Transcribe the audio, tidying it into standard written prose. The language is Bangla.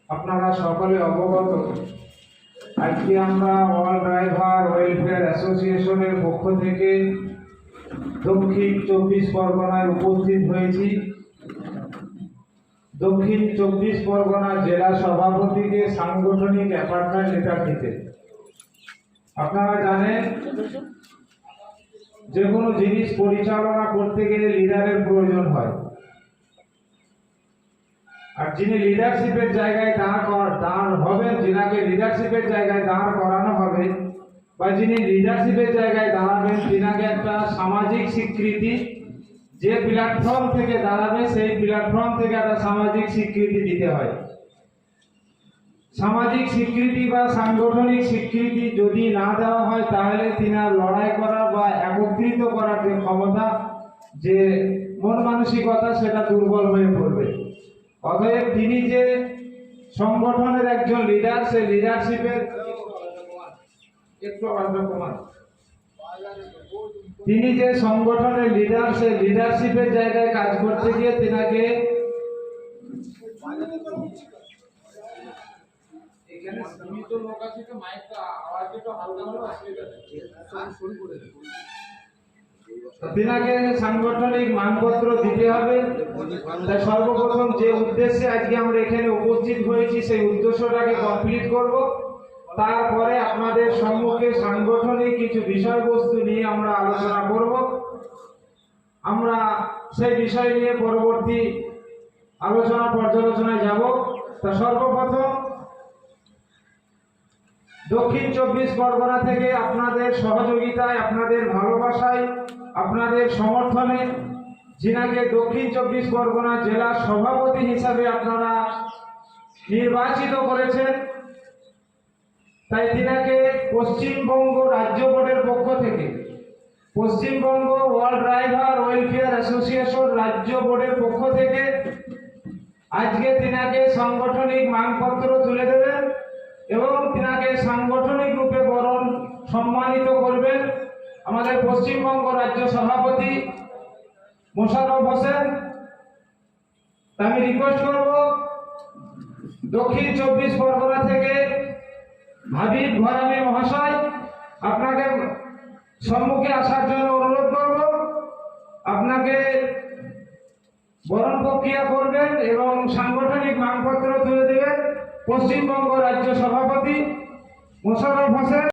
আপনারা সকলে অবগত, আজকে আমরা অল ড্রাইভার ওয়েলফেয়ার অ্যাসোসিয়েশনের পক্ষ থেকে দক্ষিণ 24 পরগনায় উপস্থিত হয়েছি। দক্ষিণ 24 পরগনা জেলা সভাপতিকে সাংগঠনিক অ্যাপয়েন্টমেন্ট লেটার দিতে। আপনারা জানেন, যে কোনো জিনিস পরিচালনা করতে গেলে লিডারের প্রয়োজন হয়, আর যিনি লিডারশিপের জায়গায় দাঁড় হবেন, যিনাকে লিডারশিপের জায়গায় দাঁড় করানো হবে বা যিনি লিডারশিপের জায়গায় দাঁড়াবেন, তিনাকে একটা সামাজিক স্বীকৃতি, যে প্ল্যাটফর্ম থেকে দাঁড়াবে সেই প্ল্যাটফর্ম থেকে একটা সামাজিক স্বীকৃতি দিতে হয়। সামাজিক স্বীকৃতি বা সাংগঠনিক স্বীকৃতি যদি না দেওয়া হয়, তাহলে তিনার লড়াই করা বা একত্রিত করার যে ক্ষমতা, যে মন মানসিকতা, সেটা দুর্বল হয়ে পড়বে। অতএব তিনি যে সংগঠনের একজন লিডার, সেই লিডারশিপের তিনি যে সংগঠনের লিডার, সেই লিডারশিপের জায়গায় কাজ করতে গিয়ে তিনাকে তিনাকে সাংগঠনিক মানপত্র দিতে হবে। তাই সর্বপ্রথম যে উদ্দেশ্যে আজকে আমরা এখানে উপস্থিত হয়েছি, সেই উদ্দেশ্যটাকে কমপ্লিট করব। তারপরে আপনাদের সম্মুখে সাংগঠনিক কিছু বিষয়বস্তু নিয়ে আমরা আলোচনা করব। আমরা সেই বিষয় নিয়ে পরবর্তী আলোচনা পর্যালোচনায় যাব। তা সর্বপ্রথম দক্ষিণ 24 পরগনা থেকে আপনাদের সহযোগিতায়, আপনাদের ভালোবাসায়, আপনাদের সমর্থনে যিনাকে দক্ষিণ 24 পরগনা জেলা সভাপতি হিসাবে আপনারা নির্বাচিত করেছেন, তাই তিনাকে পশ্চিমবঙ্গ রাজ্য বোর্ডের পক্ষ থেকে, Paschimbanga all driver welfare association রাজ্য বোর্ডের পক্ষ থেকে আজকে তিনাকে সাংগঠনিক মানপত্র তুলে দেবেন এবং তিনাকে সাংগঠনিক রূপে বরণ সম্মানিত করবেন আমাদের পশ্চিমবঙ্গ রাজ্য সভাপতি মোশাররফ হোসেন। আমি রিকোয়েস্ট করব দক্ষিণ 24 পরগনা থেকে হাবিব ঘরামি মহাশয়, আপনাকে সম্মুখে আসার জন্য অনুরোধ করব। আপনাকে বরণ প্রক্রিয়া করবেন এবং সাংগঠনিক মানপত্র তুলে দেবেন পশ্চিমবঙ্গ রাজ্য সভাপতি মোশাররফ হোসেন।